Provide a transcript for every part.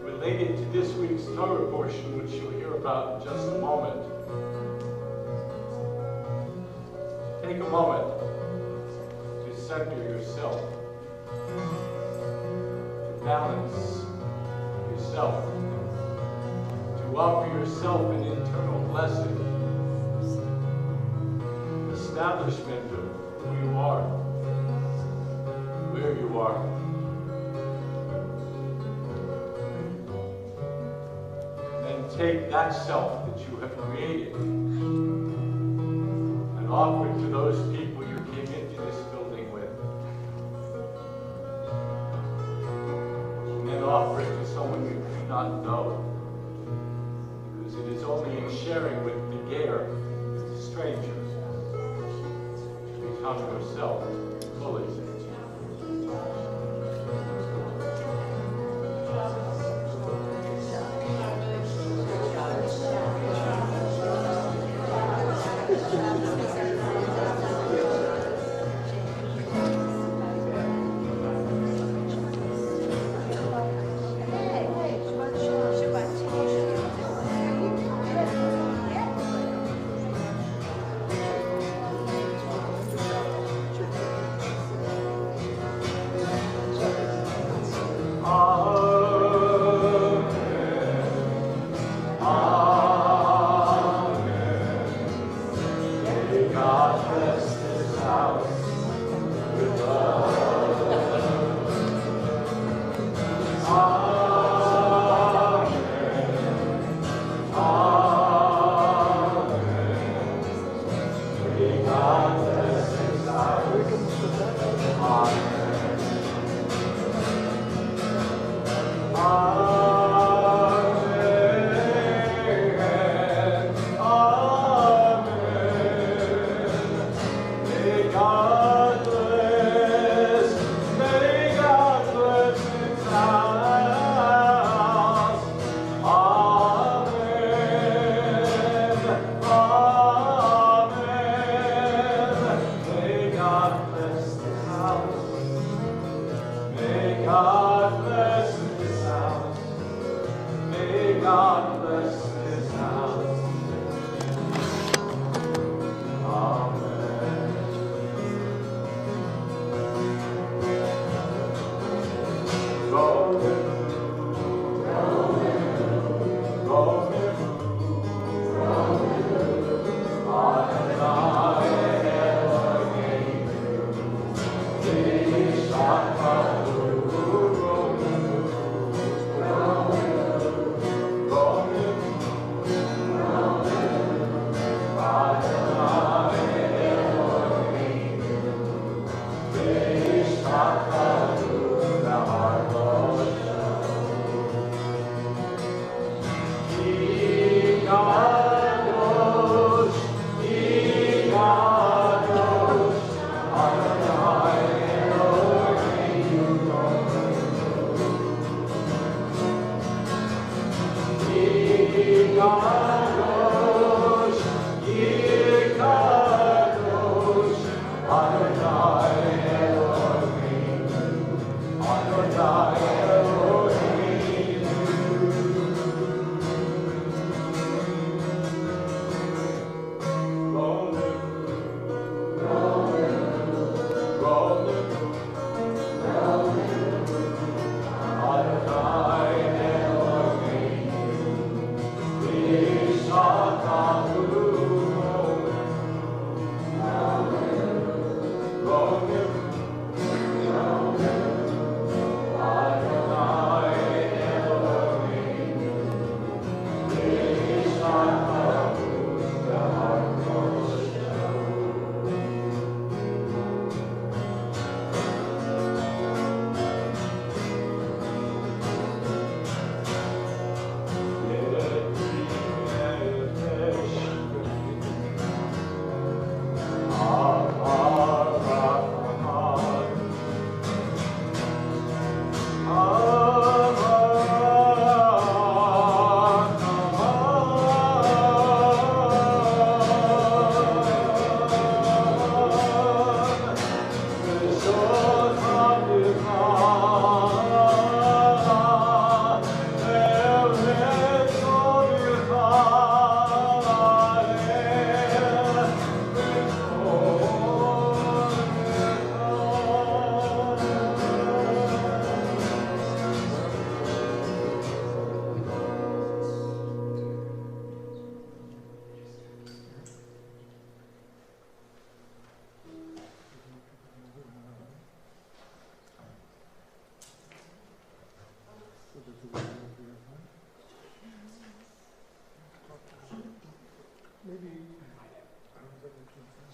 Related to this week's Torah portion, which you'll hear about in just a moment, take a moment to center yourself, to balance yourself, to offer yourself an internal blessing, establishment of who you are, where you are. Take that self that you have created and offer it to those people you came into this building with. And then offer it to someone you do not know. Because it is only in sharing with the Ger, with the stranger, to become yourself fully.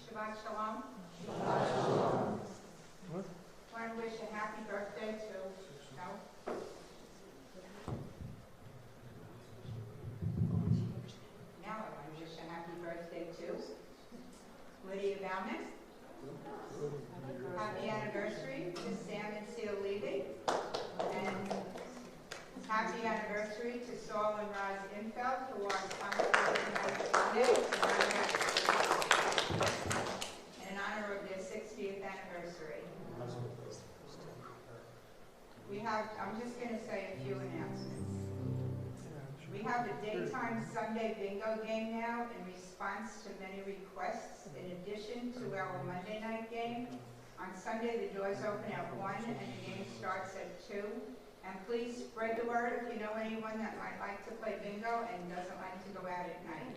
Shabbat Shalom. Shabbat Shalom. Want to wish a happy birthday to, no? Now I want to wish a happy birthday to Lydia Bauman. Happy anniversary to Sam and Seal Levy. And happy anniversary to Saul and Roz Infeld, who are sponsoring in honor of their 60th anniversary. I'm just going to say a few announcements. We have a daytime Sunday bingo game now in response to many requests, in addition to our Monday night game. On Sunday, the doors open at 1 and the game starts at 2. And please spread the word if you know anyone that might like to play bingo and doesn't like to go out at night.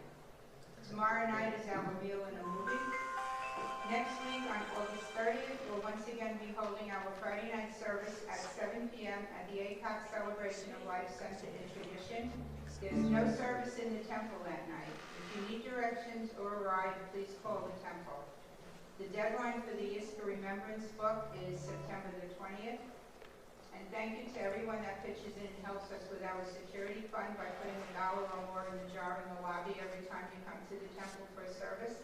Tomorrow night is our meal and a movie. Next week, on August 30th, we'll once again be holding our Friday night service at 7 p.m. at the ACOG Celebration of Life Center in Tradition. There's no service in the temple that night. If you need directions or a ride, please call the temple. The deadline for the Yisker Remembrance book is September the 20th. And thank you to everyone that pitches in and helps us with our security fund by putting $1 or more in the jar in the lobby every time you come to the temple for a service.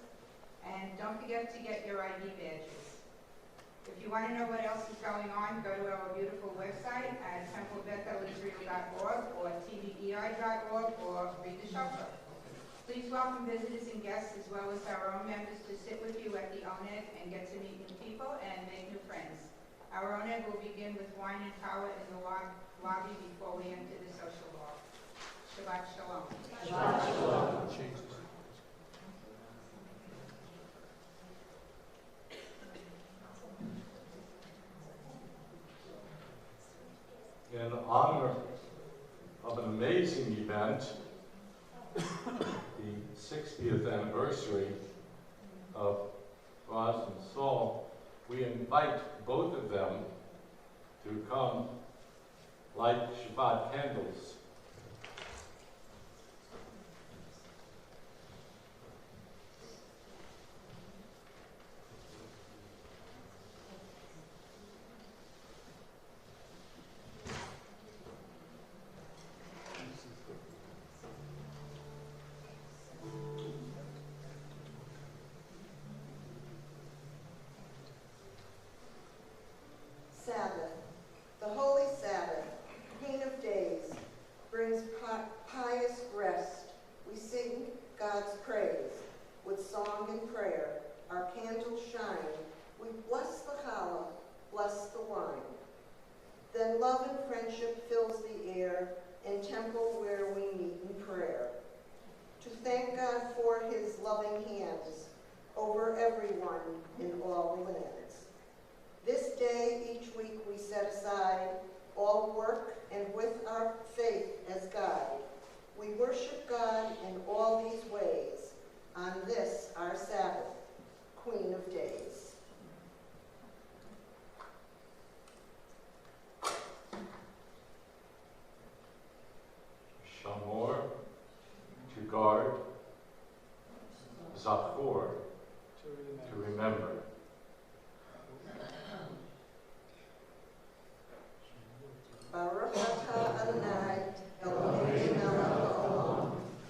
And don't forget to get your ID badges. If you want to know what else is going on, go to our beautiful website at templebethelIsrael.org or tvei.org or read the shofar. Please welcome visitors and guests as well as our own members to sit with you at the Oneg and get to meet new people and make new friends. Our Oneg will begin with wine and power in the lobby before we enter the social hall. Shabbat Shalom. Shabbat Shalom. In honor of an amazing event, the 60th anniversary of Roz and Saul, we invite both of them to come light Shabbat candles. Sabbath, the holy Sabbath, Queen of days, brings pious rest. We sing God's praise with song and prayer. Our candles shine. We bless the challah, bless the wine. Then love and friendship fills the air in temple where we meet in prayer. To thank God for his loving hands over everyone in all lands. This day, each week, we set aside all work and with our faith as guide. We worship God in all these ways on this, our Sabbath, Queen of days. Shamor, to guard, Zachor, to remember. Baruch atah Adonai, Eloheinu melech haolam,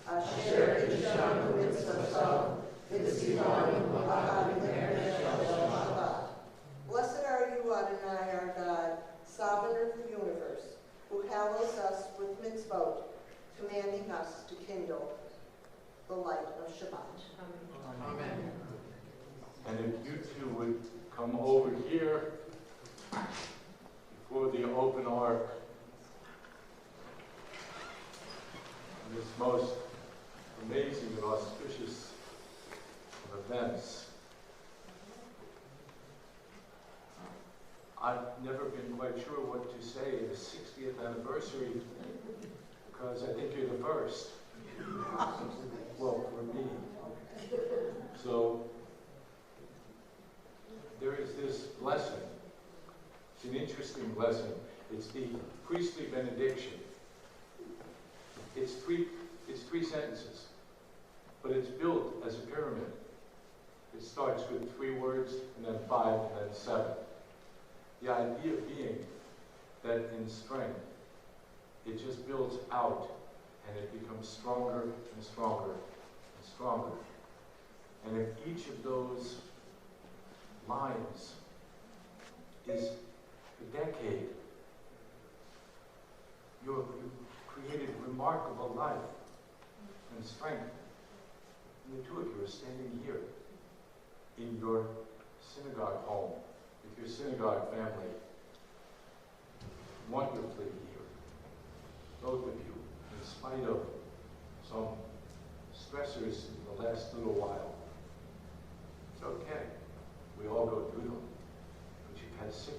asher kiddushanu mitzvotav, v'tzivanu b'ha'avinei shel Shabbat. Blessed are you, Adonai, our God, sovereign of the universe, who hallows us with mitzvot, commanding us to kindle the light of Shabbat. Amen. And if you two would come over here before the open ark, in this most amazing and auspicious of events. I've never been quite sure what to say at the 60th anniversary, because I think you're the first. Well, for me. So, there is this blessing. It's an interesting blessing. It's the priestly benediction. It's three sentences, but it's built as a pyramid. It starts with 3 words, and then 5, and then 7. The idea being that in strength, it just builds out, and it becomes stronger and stronger and stronger. And if each of those lines is a decade, you've created remarkable life and strength. And the two of you are standing here in your synagogue home with your synagogue family, wonderfully here, both of you, in spite of some stressors in the last little while. It's okay. We all go through them. But you've had 60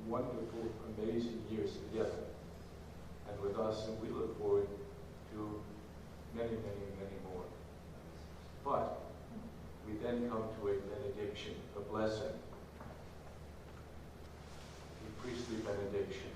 wonderful, amazing years together and with us, and we look forward to many, many, many more. But we then come to a benediction, a blessing, a priestly benediction.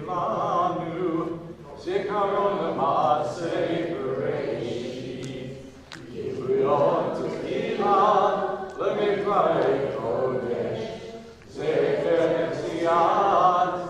Lanu, Zikaron Masei Bereshi, Kivuyon Tekilan, Lemikrai Kodesh, Zeker Zion,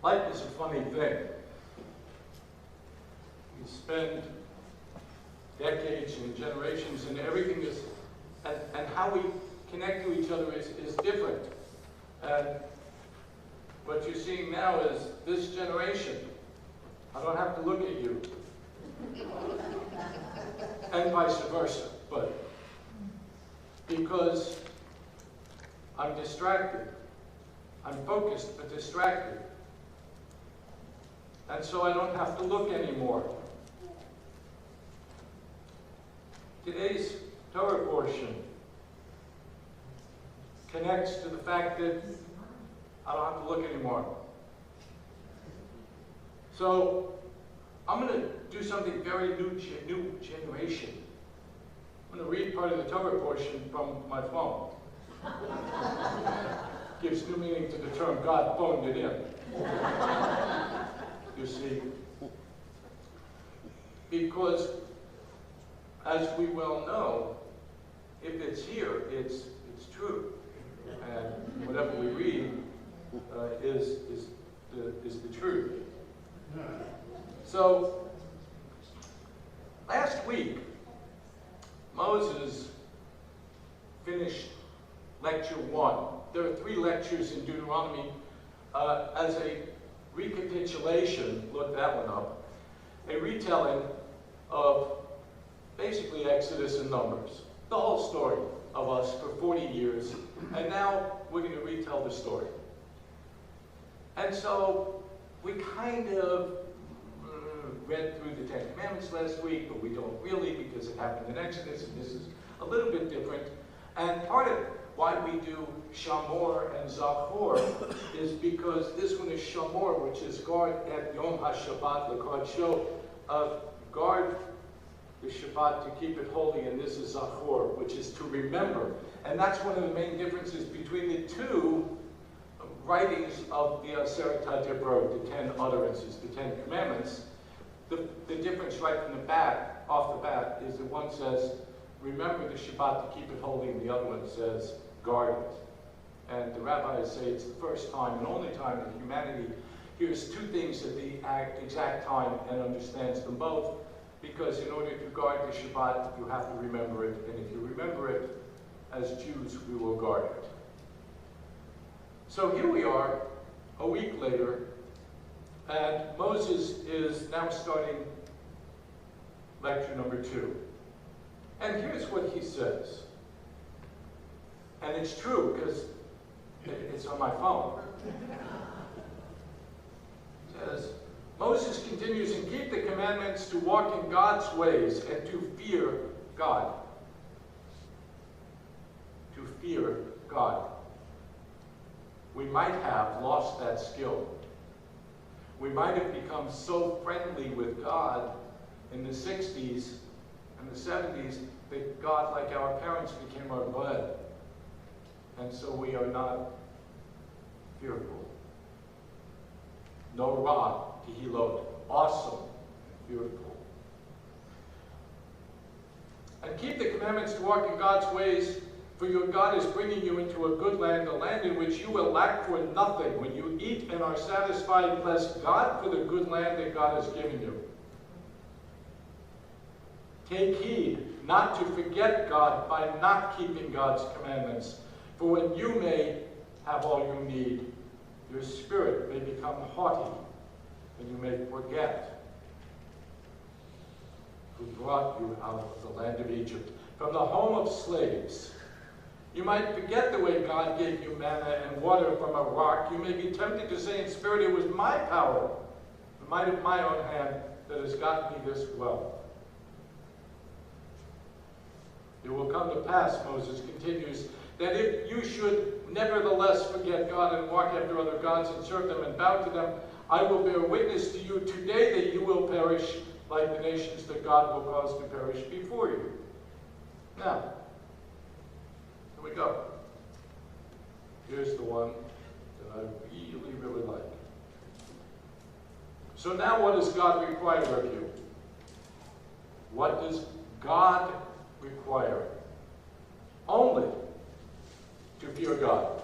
Life is a funny thing. We spend decades and generations, and everything is, and how we connect to each other is different. And what you're seeing now is this generation. I don't have to look at you. And vice versa, but because I'm distracted. I'm focused but distracted. And so I don't have to look anymore. Today's Torah portion connects to the fact that I don't have to look anymore. So I'm going to do something very new generation. I'm going to read part of the Torah portion from my phone. Gives new meaning to the term God phoned it in. You see, because as we well know, if it's here, it's true, and whatever we read is the truth. So last week, Moses finished lecture 1. There are 3 lectures in Deuteronomy as a recapitulation, look that one up, a retelling of basically Exodus and Numbers, the whole story of us for 40 years, and now we're going to retell the story. And so we kind of read through the 10 Commandments last week, but we don't really because it happened in Exodus, and this is a little bit different. And part of why we do Shamor and Zachor is because this one is Shamor, which is guard at Yom HaShabbat L'Kodsho, guard the Shabbat to keep it holy, and this is Zachor, which is to remember. And that's one of the main differences between the 2 writings of the Aseret HaDibrot, the 10 utterances, the 10 commandments. The difference right from the bat, off the bat, is that one says, remember the Shabbat to keep it holy, and the other one says, guard it. And the rabbis say it's the first time and only time that humanity hears 2 things at the exact time and understands them both, because in order to guard the Shabbat, you have to remember it, and if you remember it, as Jews, we will guard it. So here we are, a week later, and Moses is now starting lecture number 2. And here's what he says. And it's true, because it's on my phone. It says, Moses continues, and keep the commandments to walk in God's ways and to fear God. To fear God. We might have lost that skill. We might have become so friendly with God in the 60s and the 70s that God, like our parents, became our blood. And so we are not fearful. No ra, tehilot, awesome, beautiful. And keep the commandments to walk in God's ways For your God is bringing you into a good land, a land in which you will lack for nothing. When you eat and are satisfied, bless God for the good land that God has given you. Take heed not to forget God by not keeping God's commandments. For when you may have all you need, your spirit may become haughty, and you may forget who brought you out of the land of Egypt, from the home of slaves. You might forget the way God gave you manna and water from a rock. You may be tempted to say in spirit, it was my power, the might of my own hand, that has gotten me this wealth. It will come to pass, Moses continues, that if you should nevertheless forget God and walk after other gods and serve them and bow to them, I will bear witness to you today that you will perish like the nations that God will cause to perish before you. Now, here we go. Here's the one that I really, really like. So now what does God require of you? What does God require? Only to fear God,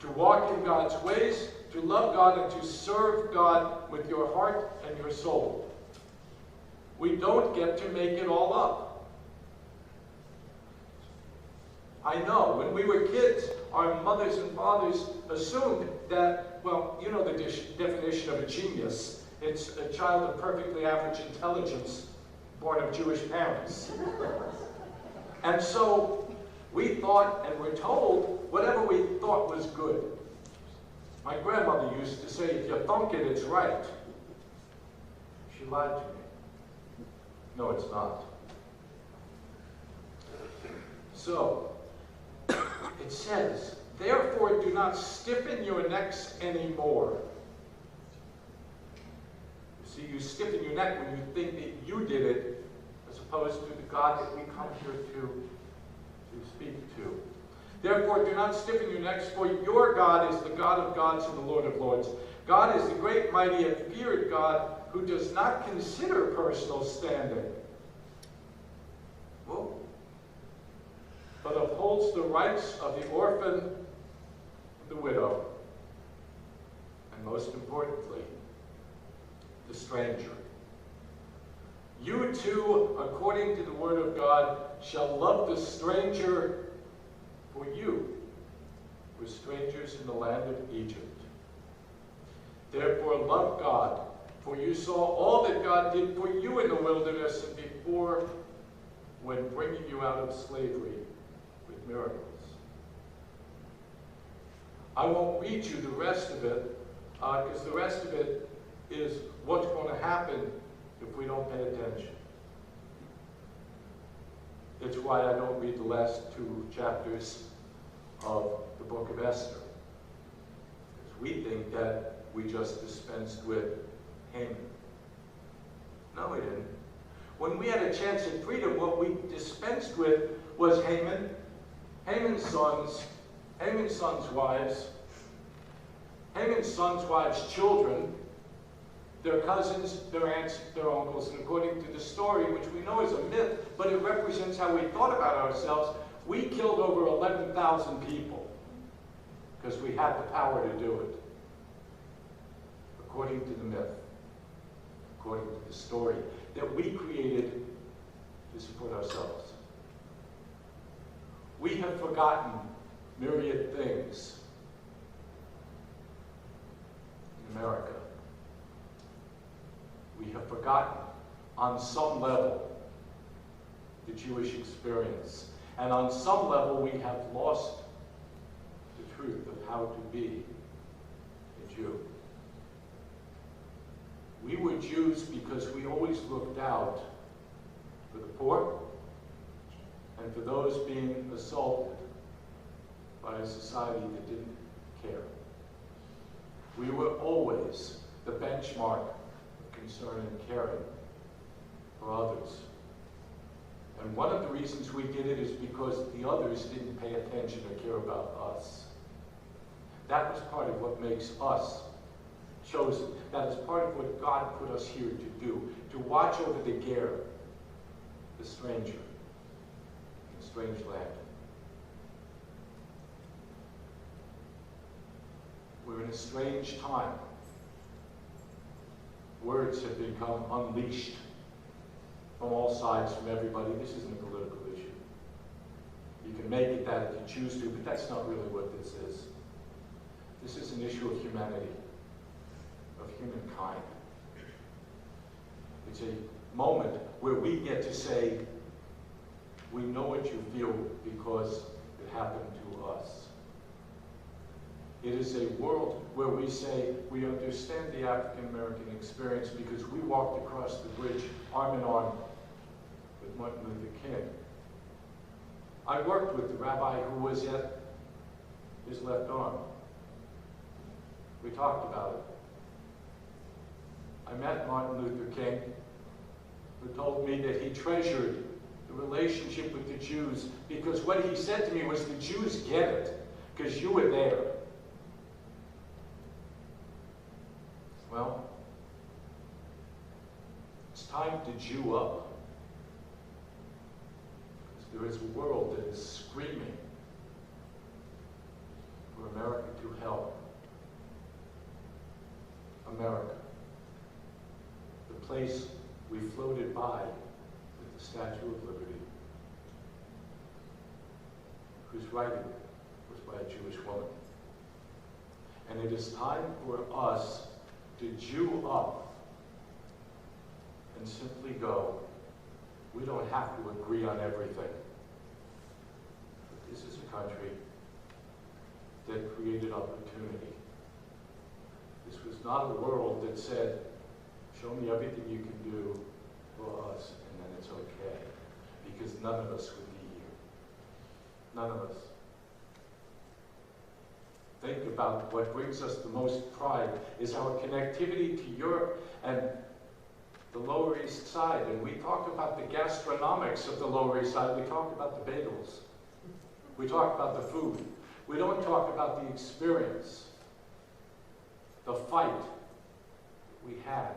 to walk in God's ways, to love God, and to serve God with your heart and your soul. We don't get to make it all up. I know, when we were kids, our mothers and fathers assumed that, well, you know the definition of a genius. It's a child of perfectly average intelligence, born of Jewish parents. And so we thought and were told whatever we thought was good. My grandmother used to say, if you thunk it, it's right. She lied to me. No, it's not. So, it says, therefore do not stiffen your necks anymore. You see, you stiffen your neck when you think that you did it, as opposed to the God that we come here to speak to. Therefore, do not stiffen your necks, for your God is the God of gods and the Lord of lords. God is the great, mighty, and feared God who does not consider personal standing, but upholds the rights of the orphan and the widow, and most importantly, the stranger. You too, according to the word of God, shall love the stranger, for you were strangers in the land of Egypt. Therefore love God, for you saw all that God did for you in the wilderness and before, when bringing you out of slavery with miracles. I won't read you the rest of it, because the rest of it is what's going to happen if we don't pay attention. It's why I don't read the last 2 chapters of the book of Esther. Because we think that we just dispensed with Haman. No, we didn't. When we had a chance at freedom, what we dispensed with was Haman, Haman's sons, Haman's sons' wives, Haman's sons' wives' children, their cousins, their aunts, their uncles, and according to the story, which we know is a myth, but it represents how we thought about ourselves, we killed over 11,000 people because we had the power to do it. According to the myth, according to the story that we created to support ourselves. We have forgotten myriad things in America. We have forgotten, on some level, the Jewish experience. And on some level, we have lost the truth of how to be a Jew. We were Jews because we always looked out for the poor and for those being assaulted by a society that didn't care. We were always the benchmark concern and caring for others. And one of the reasons we did it is because the others didn't pay attention or care about us. That was part of what makes us chosen. That is part of what God put us here to do, to watch over the ger, the stranger, in a strange land. a strange time. Words have become unleashed from all sides, from everybody. This isn't a political issue. You can make it that if you choose to, but that's not really what this is. This is an issue of humanity, of humankind. It's a moment where we get to say, we know what you feel because it happened to us. It is a world where we say we understand the African American experience because we walked across the bridge arm in arm with Martin Luther King. I worked with the rabbi who was at his left arm. We talked about it. I met Martin Luther King, who told me that he treasured the relationship with the Jews because what he said to me was, the Jews get it because you were there. Well, it's time to Jew up. Because there is a world that is screaming for America to help. America, the place we floated by with the Statue of Liberty, whose writing was by a Jewish woman. And it is time for us to Jew up and simply go, we don't have to agree on everything. But this is a country that created opportunity. This was not a world that said, show me everything you can do for us, and then it's okay. Because none of us would be here. None of us. Think about what brings us the most pride is our connectivity to Europe and the Lower East Side. And we talk about the gastronomics of the Lower East Side. We talk about the bagels. We talk about the food. We don't talk about the experience, the fight we had.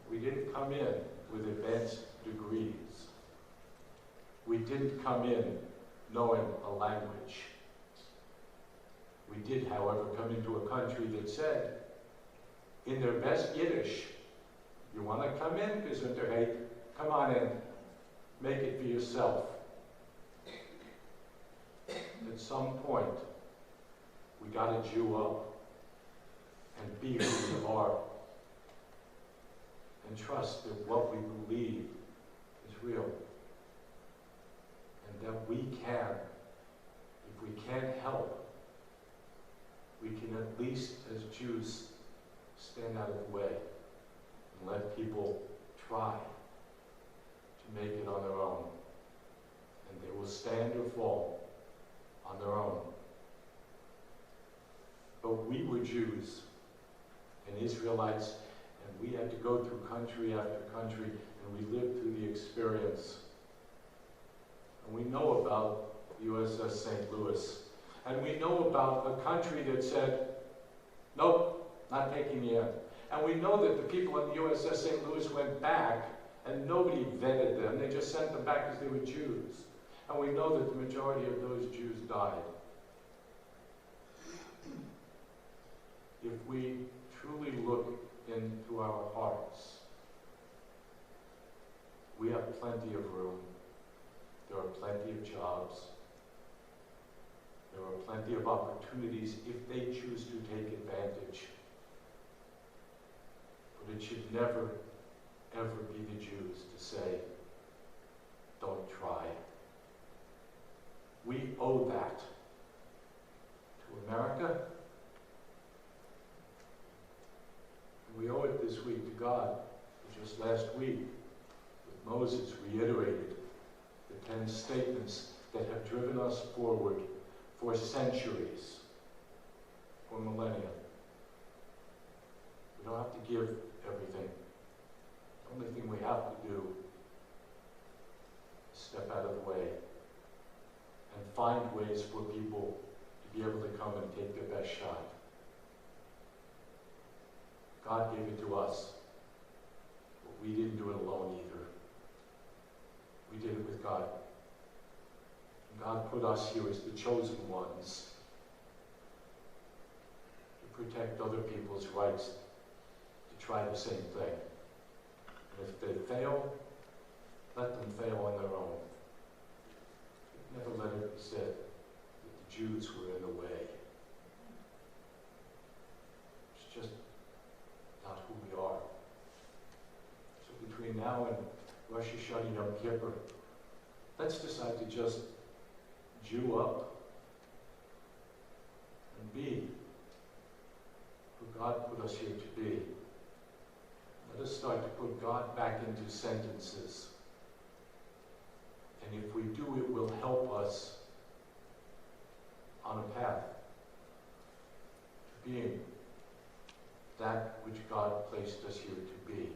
We didn't come in with advanced degrees. We didn't come in knowing a language. We did, however, come into a country that said, in their best Yiddish, you want to come in, Gesundheit, come on in, make it for yourself. At some point, we got to Jew up and be who we are and trust that what we believe is real and that we can, if we can't help, we can at least, as Jews, stand out of the way and let people try to make it on their own. And they will stand or fall on their own. But we were Jews and Israelites, and we had to go through country after country, and we lived through the experience. And we know about the USS St. Louis. And we know about a country that said, nope, not taking you in. And we know that the people on the USS St. Louis went back and nobody vetted them. They just sent them back because they were Jews. And we know that the majority of those Jews died. If we truly look into our hearts, we have plenty of room. There are plenty of jobs. There are plenty of opportunities if they choose to take advantage. But it should never, ever be the Jews to say, don't try. We owe that to America. And we owe it this week to God. Just last week, with Moses reiterated the 10 statements that have driven us forward for centuries, for millennia. We don't have to give everything. The only thing we have to do is step out of the way and find ways for people to be able to come and take their best shot. God gave it to us, but we didn't do it alone either. We did it with God. God put us here as the chosen ones protect other people's rights to try the same thing. And if they fail, let them fail on their own. Never let it be said that the Jews were in the way. It's just not who we are. So between now and Rosh Hashanah Yom Kippur, let's decide to just Jew up and be who God put us here to be. Let us start to put God back into sentences. And if we do, it will help us on a path to being that which God placed us here to be.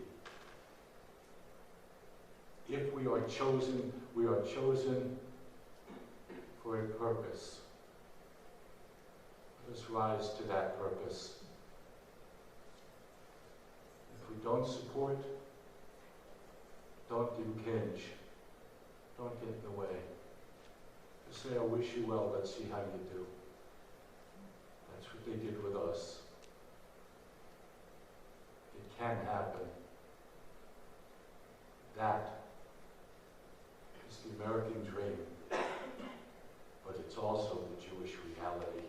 If we are chosen for a purpose. Let us rise to that purpose. If we don't support, don't impinge. Don't get in the way. Just say, I wish you well, let's see how you do. That's what they did with us. It can happen. That is the American dream, but it's also the Jewish reality.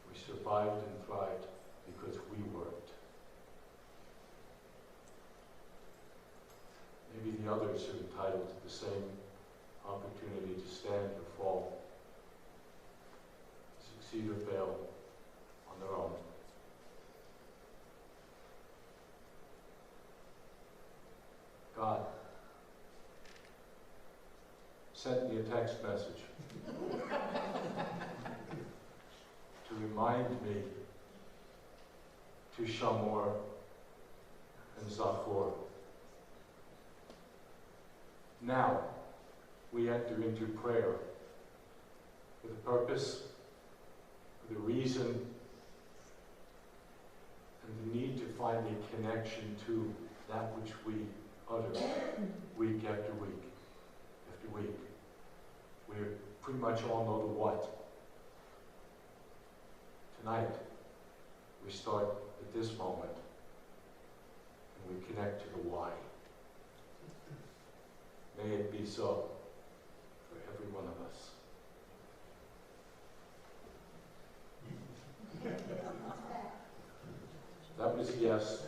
We survived and thrived because we worked. Maybe the others are entitled to the same opportunity to stand or fall, succeed or fail on their own. God sent me a text message to remind me to Shamor and Zachor. Now, we enter into prayer with a purpose, with a reason, and the need to find a connection to that which we utter week after week after week. We pretty much all know the what. Tonight, we start at this moment, and we connect to the why. May it be so for every one of us. That was a yes.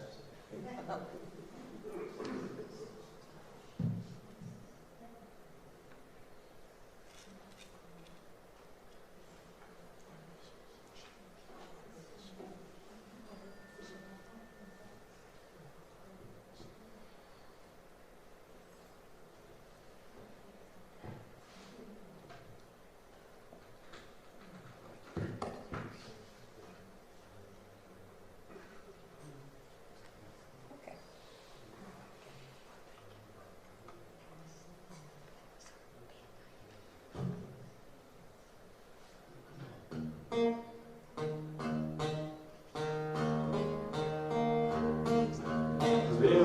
Live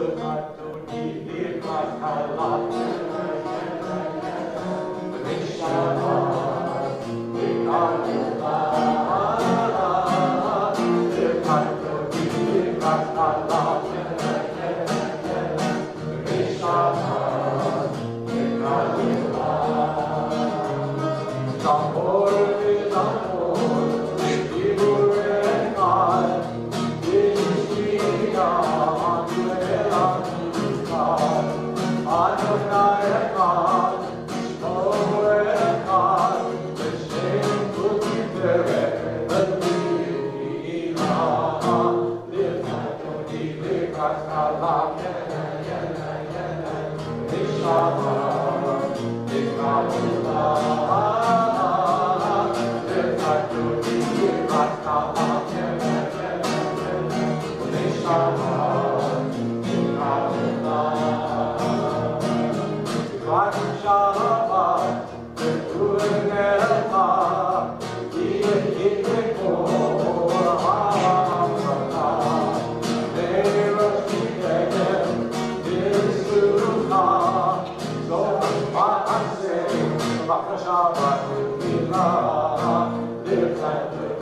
like the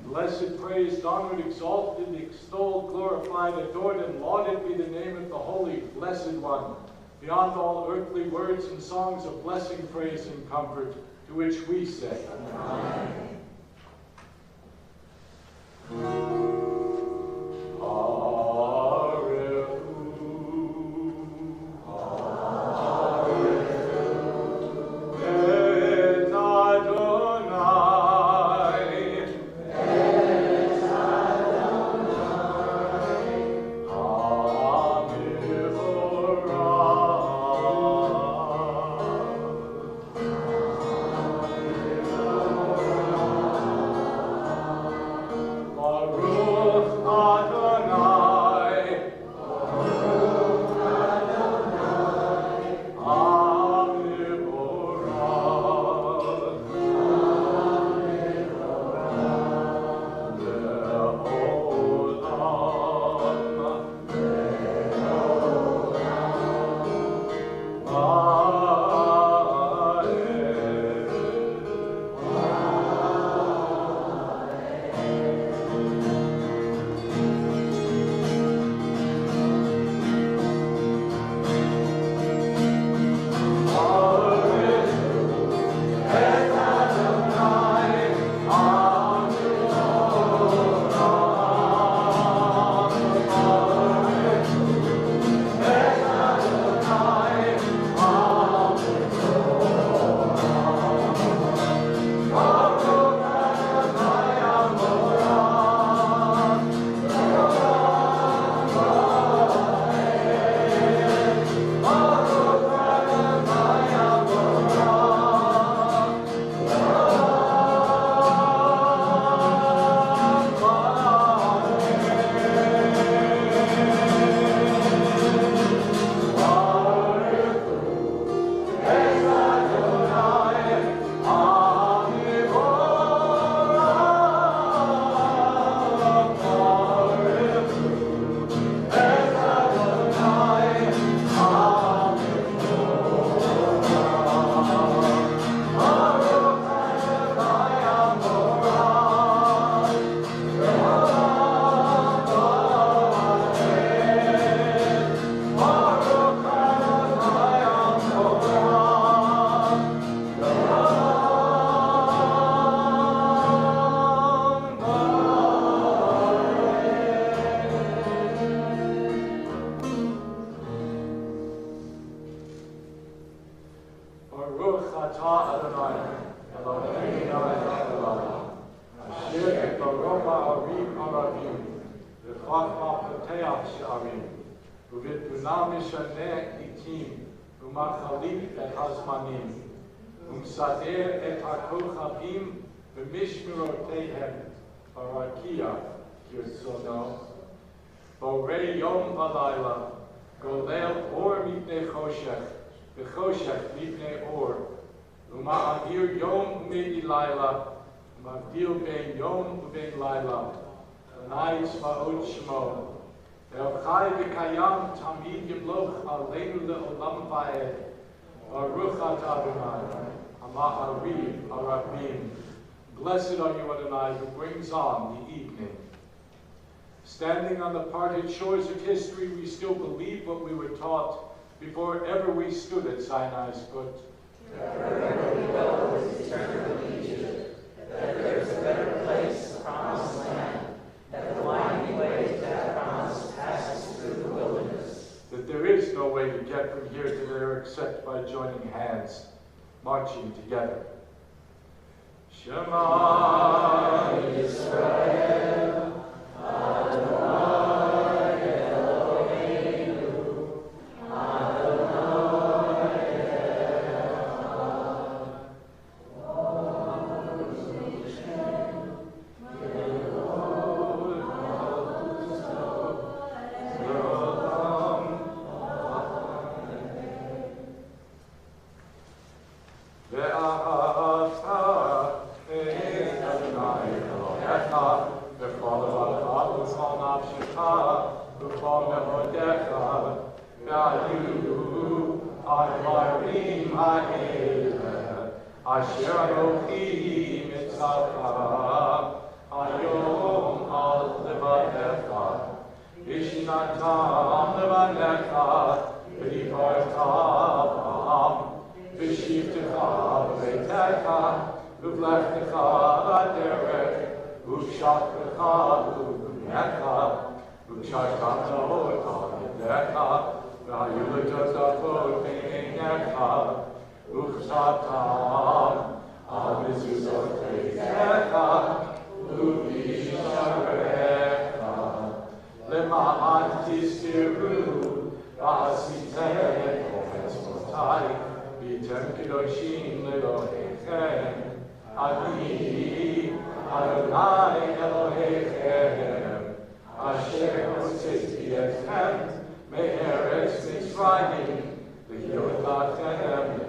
Blessed, praised, honored, exalted, extolled, glorified, adored, and lauded be the name of the Holy, Blessed One, beyond all earthly words and songs of blessing, praise, and comfort, to which we say, Amen. Baruch Ata Adonai, Eloheinu Echad Echad. Asher Baroma Arim Arabim, V'chachma Pateach She'arim, Uv'tbuna Mishaneh Itim, U'machalik Et Hazmanim, U'msader Et HaKochavim, V'mishmerotehem, Barakia, Kirtzono, Borei Yom V'layla, Golel Or Mipnei Choshech, V'choshech Mipnei Or, U'ma'avir Yom U'mei Layla, U'mavdil Ben Yom U'ben Layla, Adonai Tzvaot Shmo, Ve'chai V'kayam Tamid Yimloch Aleinu Le'olam Va'ed, Baruch Atah Adonai, Ha'ma'ariv Arabim. Blessed are you, Adonai, who brings on the evening. Standing on the parted shores of history, we still believe what we were taught before ever we stood at Sinai's foot. Wherever we go is eternal Egypt, that there is a better place, the promised land, that the winding way to that promise passes through the wilderness. That there is no way to get from here to there except by joining hands, marching together. Shema Yisrael, Adonai Eloheinu, Adonai Echad. Asher Anochi Mitzvah Hayom Al Levanecha V'shinatam Levanecha V'divartam V'shivtecha V'veitecha V'vlechtecha V'derech V'shattecha V'unecha V'shattecha V'yedecha V'hayuletot V'einecha Uchsatam, Amizuzot Eichecha, Uvisharecha, Lema'an Tistiru, V'asitem Ometzvotai, V'tem Kedoshim Le'Elohechem, Ani, Adonai Elohechem, Asher Hotzeti Etchem, Me'eretz Mitzrayim, V'hiyot Lachem,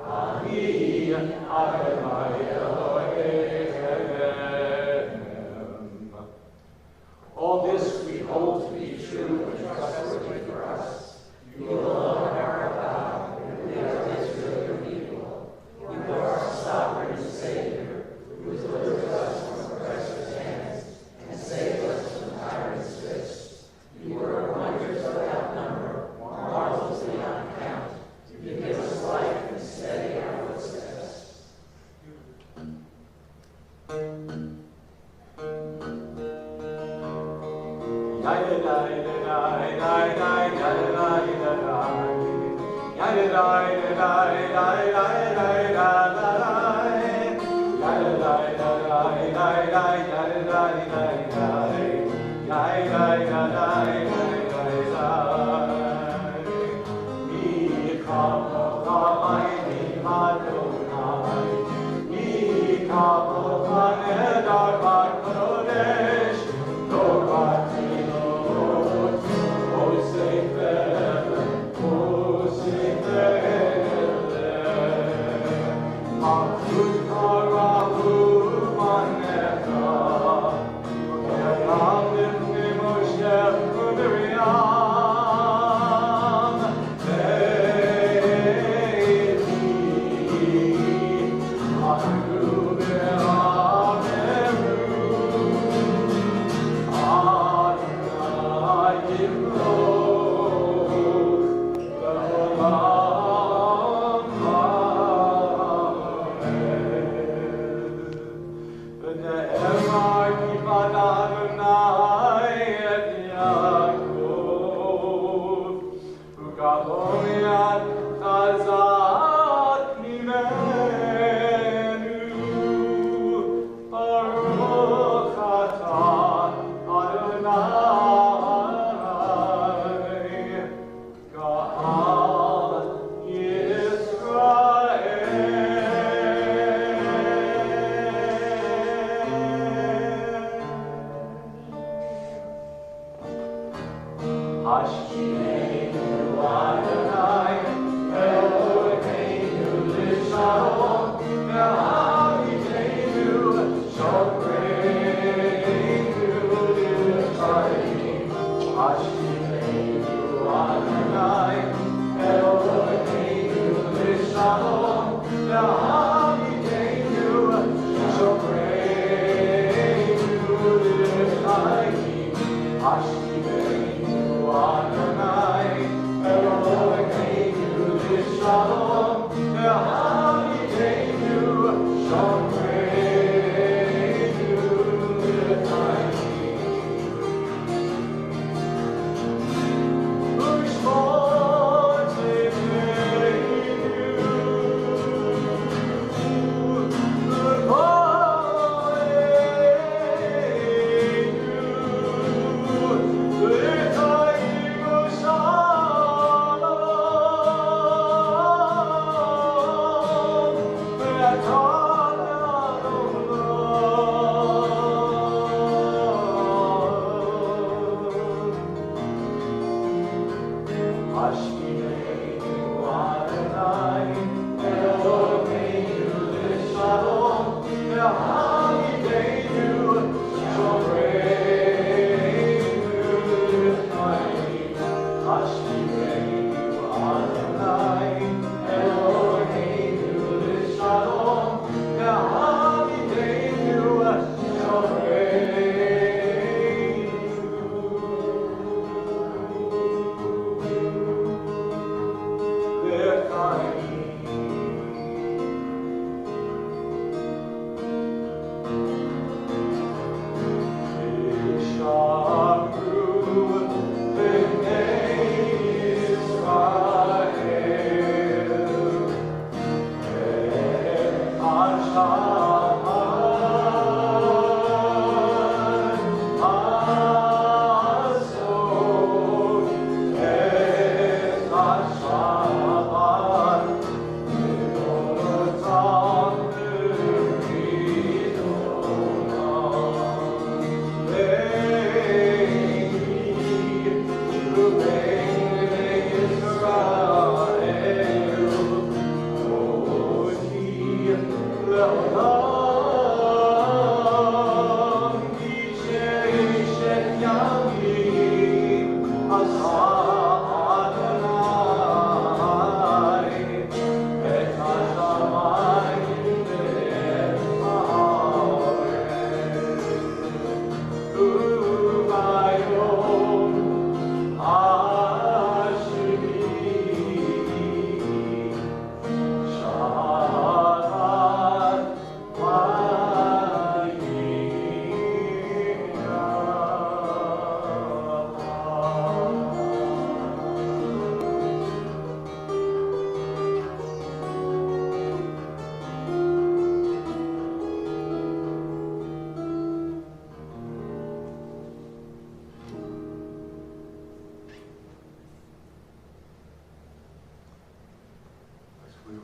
Ani Adonai Elohechem. All this we hold to be true and trustworthy for us. You alone are our God, and we are Israel, your people. You are our sovereign Savior, who delivers us from oppressors' hands and saves us from tyrants' fists. You are wonders without number, marvels beyond count. You give us life and steady our footsteps.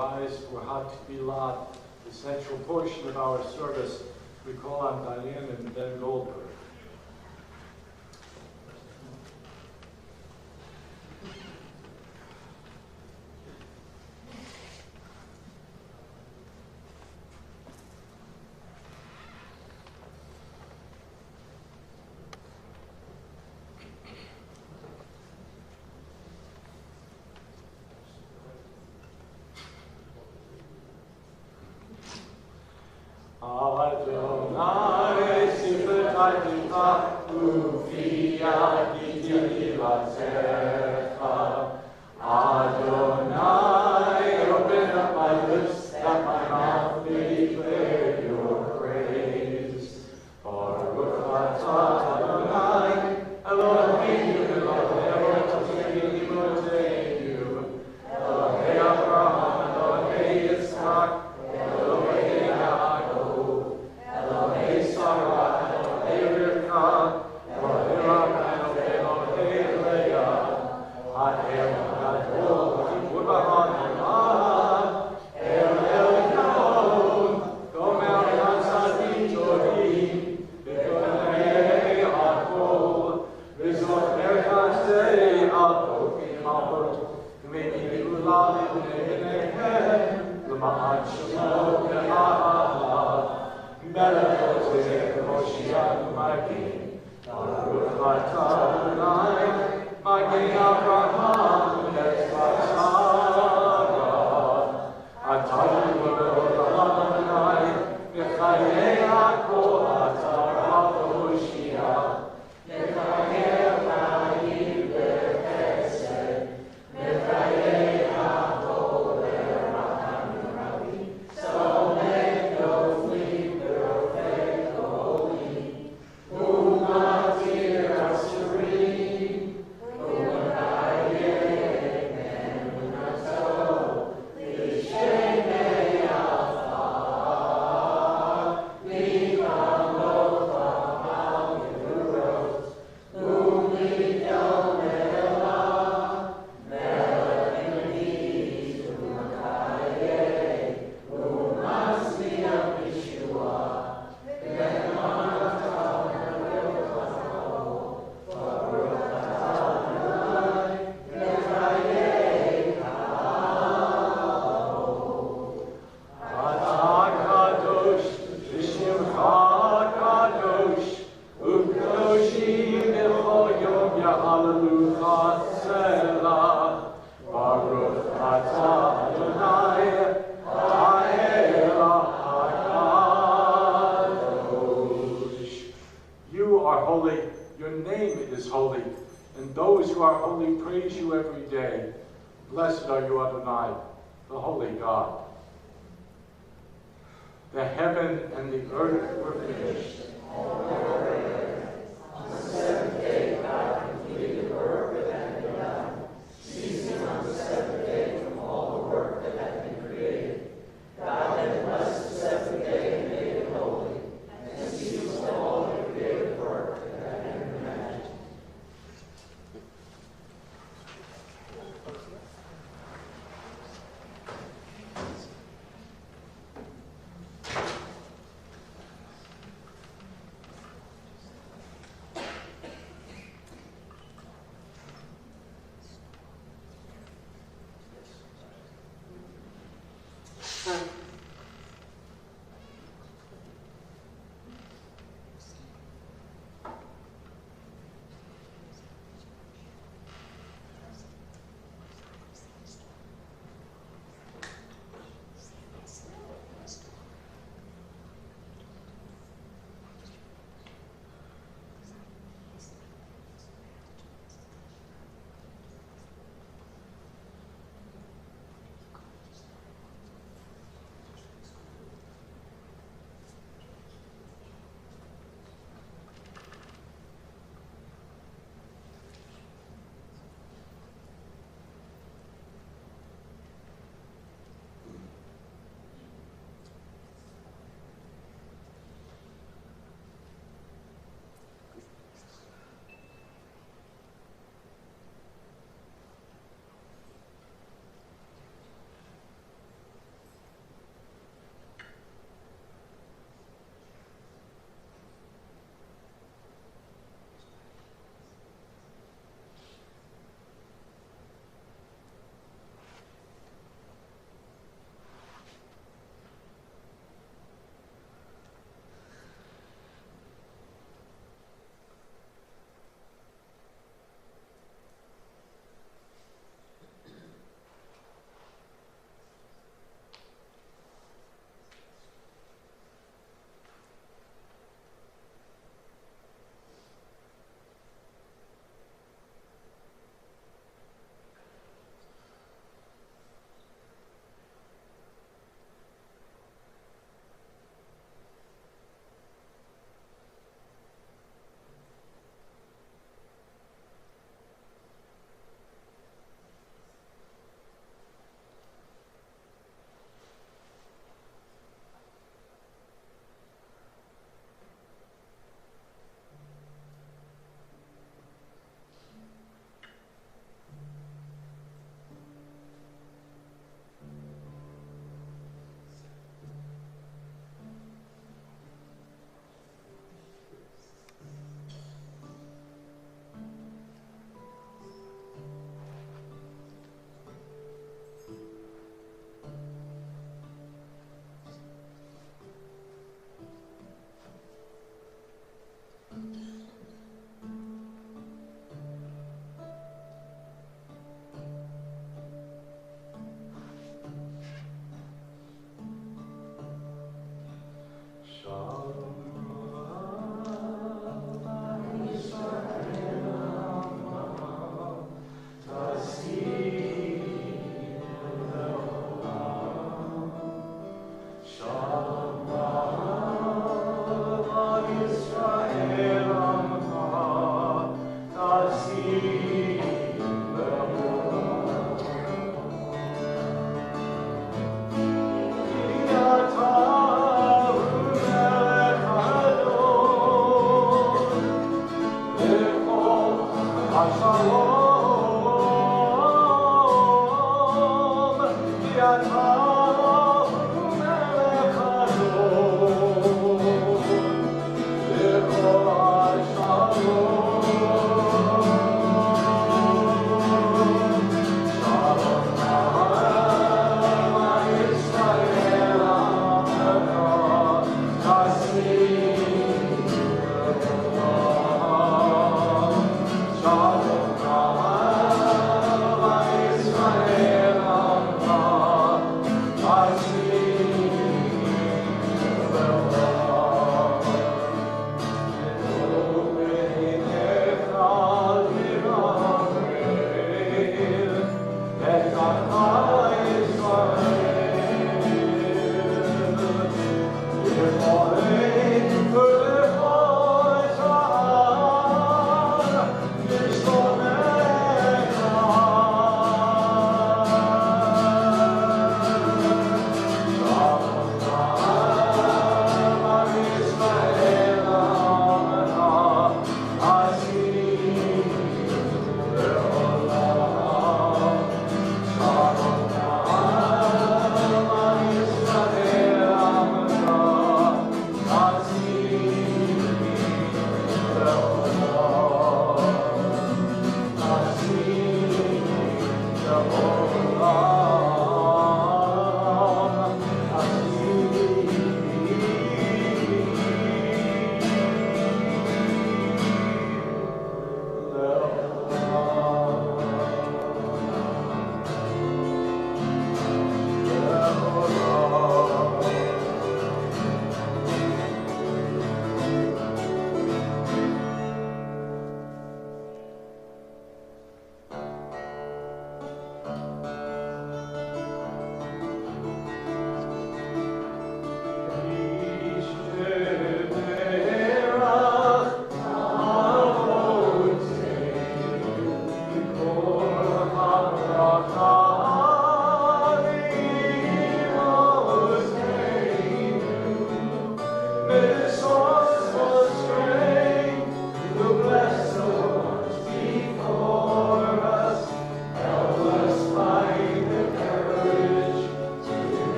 Rise for Hak Tfilah, the central portion of our service. We call on Diane and Ben Goldberg. Adonai, Sifat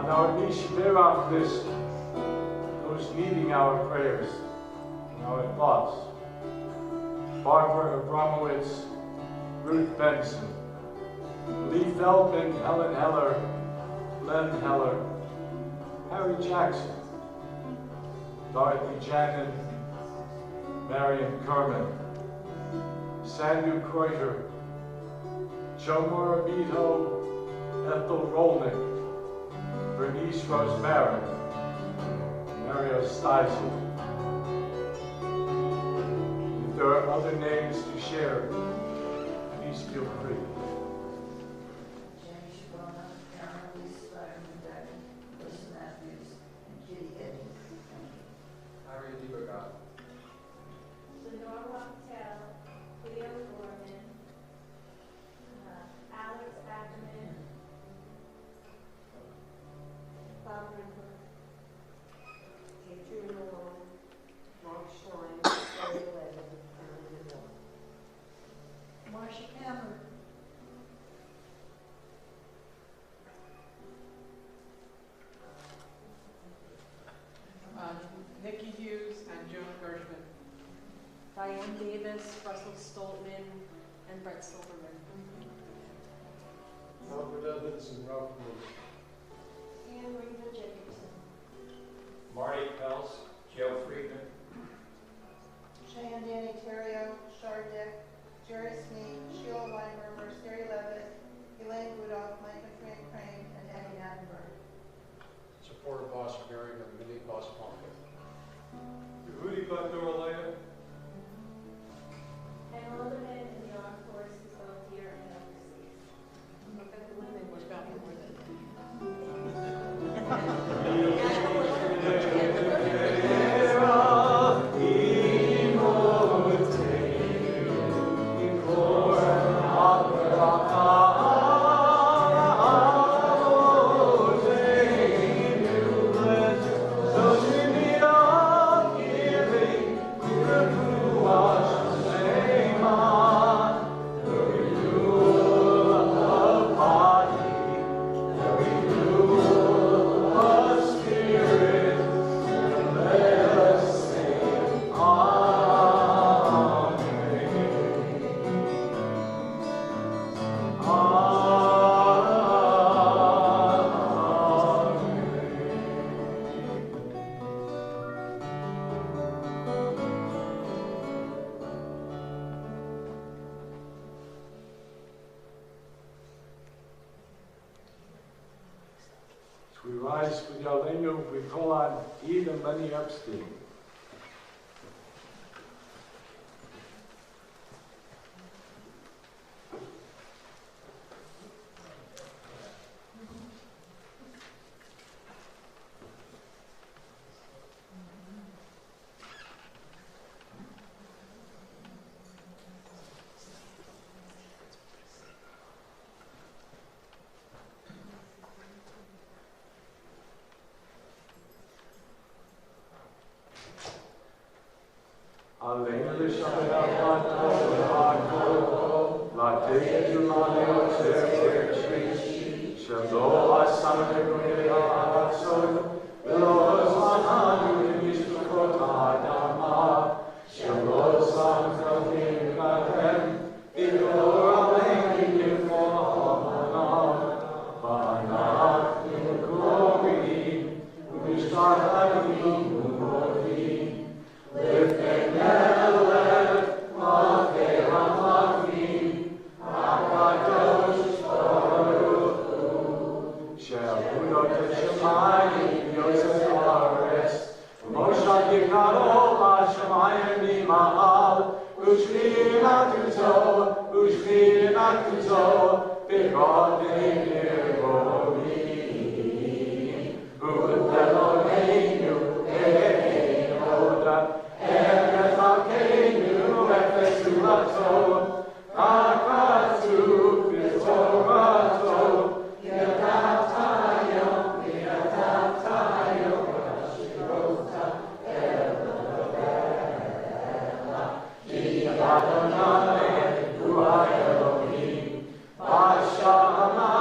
On our Mishmerach list, those needing our prayers and our thoughts: Barbara Abramowitz, Ruth Benson, Lee Feldman, Helen Heller, Len Heller, Harry Jackson, Dorothy Janin, Marion Kerman, Sandu Kreuter, Joe Morabito, Ethel Rolnick, Bernice Rosemary, Mario Steisel. If there are other names to share, please feel free. Jenny Shabana, Karen Lee Spiderman, Daddy, Lisa Matthews, and Kitty Eddy. Thank you. Harry DeBergat. Lenore Patel, Leo Gorman, Alex Ackerman, Bob Rinker, Adrian Malone, Mark Schlein, Larry Levin, and Linda Miller. Marcia Cameron. Nikki Hughes and Joan Gershman. Diane Davis, Russell Stoltman, and Brett Silverman. Albert Evans and Ralph Lewis. Anne Rita Jacobson. Marty Pels, Joe Friedman. Cheyenne Danny Terrio, Shar Dick, Jerry Sneak, Sheila Weinberger, Terry Levitt, Elaine Budoff, Micah Crane, and Eddie Nattenberg. Supporter Boss Mary and Minnie Boss Ponca. Yehudi Bandoralea, And all the men in the armed forces, both here and overseas. Women was about more than we rise with Yalenu, we call on Eden Lenny Epstein. Alleluia, Shabbat, Latte, Jumane, Sergei, Shalom, Asana, Hatzon, Velos, Mahanu, Mishkota, Dama, Shalom, Sankalim, Katem, Igor, Alein, Yifon, Banach, Yukori, Mishkata, Lift and never Mate Hamavim, Akadosh Baruch She'abudot Shemayim Yosef Haaretz Moshe Yikaro Hashemayim Ma'al Ushri Natuzo Begodei Yerovi U'Eloheinu Eloda Adonai, Hu Elohim, Bashamayim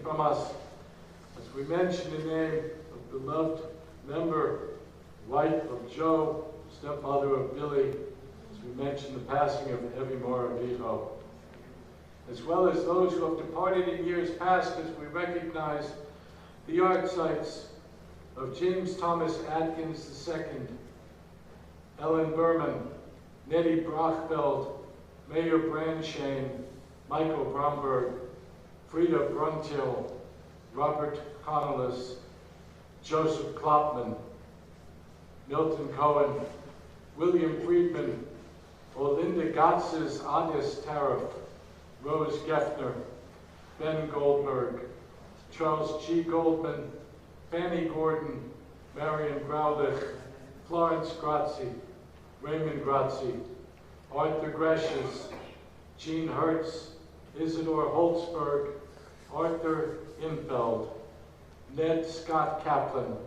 from us as we mention the name of beloved member, wife of Joe, stepmother of Billy, as we mention the passing of Evie Moravito, as well as those who have departed in years past as we recognize the art sites of James Thomas Atkins II, Ellen Berman, Nettie Brochfeld, Mayor Branshane, Michael Bromberg, Frida Bruntill, Robert Connellis, Joseph Klopman, Milton Cohen, William Friedman, Olinda Gotz's Honest Tariff, Rose Geffner, Ben Goldberg, Charles G. Goldman, Fanny Gordon, Marion Graulich, Florence Grazi, Raymond Grazi, Arthur Greshes, Jean Hertz, Isidore Holtzberg, Arthur Infeld, Ned Scott Kaplan,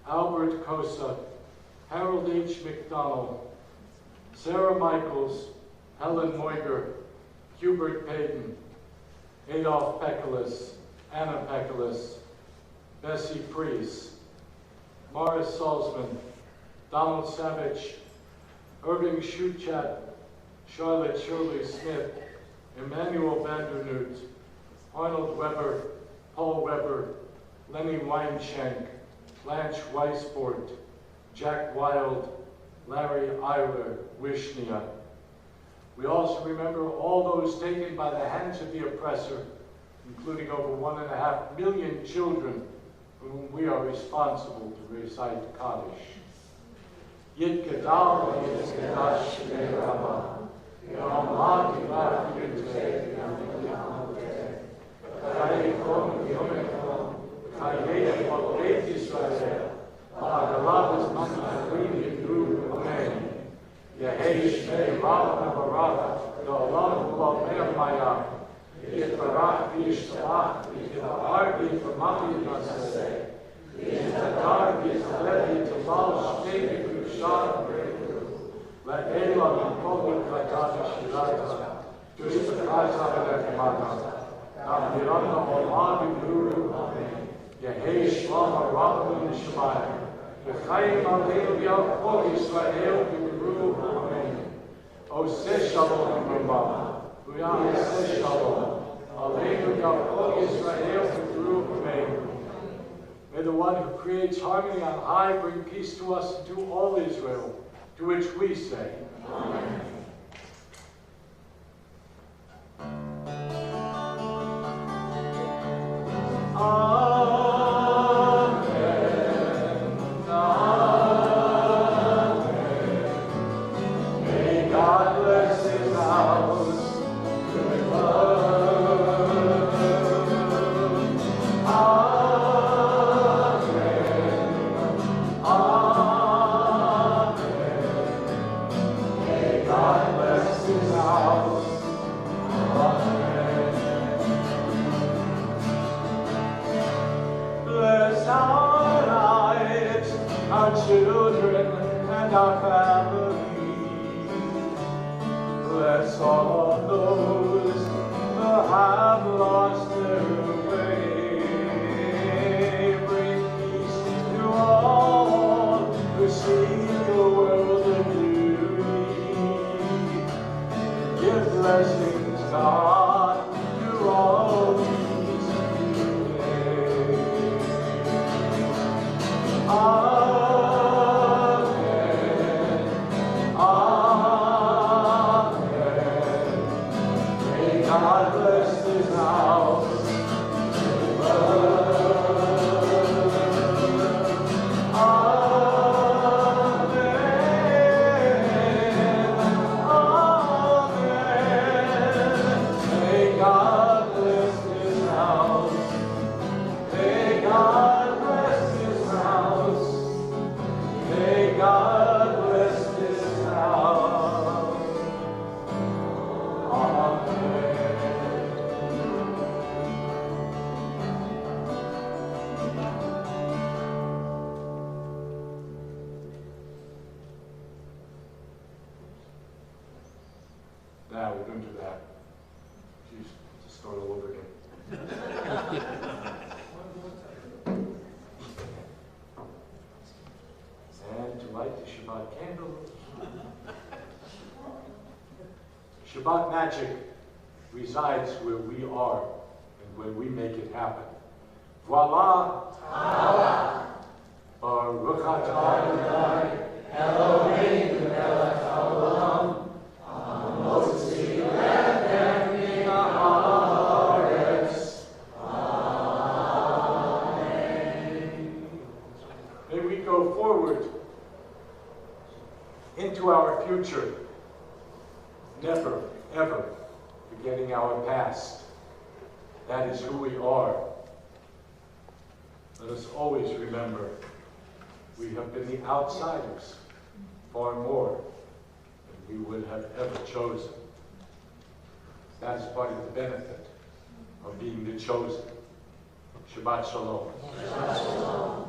Albert Cosa, Harold H. McDonald, Sarah Michaels, Helen Moiger, Hubert Payton, Adolph Pekulis, Anna Pekulis, Bessie Priest, Morris Salzman, Donald Savage, Irving Schuchat, Charlotte Shirley Smith, Emmanuel Vandernoot, Arnold Weber, Paul Weber, Lenny Weinschenk, Blanche Weisbord, Jack Wild, Larry Eiler, Wishnia. We also remember all those taken by the hands of the oppressor, including over 1.5 million children for whom we are responsible to recite Kaddish. Yit Gadal Yitkedash Rama, Yom Ha'Kivar Yitke Yom Kayikom Yomekom, Kayeh Beit Yisrael, Ha'agalavas Machim Yidru Amen. Yehei Shmei Rav Barak, Ya'olam Kol Maya, Yitbarach V'Yishtabach, Yitbar V'Yitmach Yitnaseh, Yitadar V'Yitalev Yitzaval Shnei Yitrushah V'Yitru, Le'ela Yitkovot V'Kadash Yirata, Just V'Kazah V'Nechemata, Na'virana Olam Yitru, Amen. Yehei Shlama Rav V'Yishmayim, V'Chaim Aleinu Ya'akol Yisrael V'Yitru, Amen. Oseh Shalom V'Rama, V'Yam Oseh Shalom, Aleinu Ya'akol Yisrael V'Yitru, Amen. May the one who creates harmony on high bring peace to us and to all Israel, to which we say, Amen. Now we're going to that. Jeez, to start all over again. Shabbat magic resides where we are and when we make it happen. Voila! Baruch atah Adonai Eloheinu melech haolam hamotzi lechem haaretz. Amen. May we go forward into our future, never, ever forgetting our past. That is who we are. Let us always remember we have been the outsiders far more than we would have ever chosen. That is part of the benefit of being the chosen. Shabbat Shalom. Shabbat Shalom.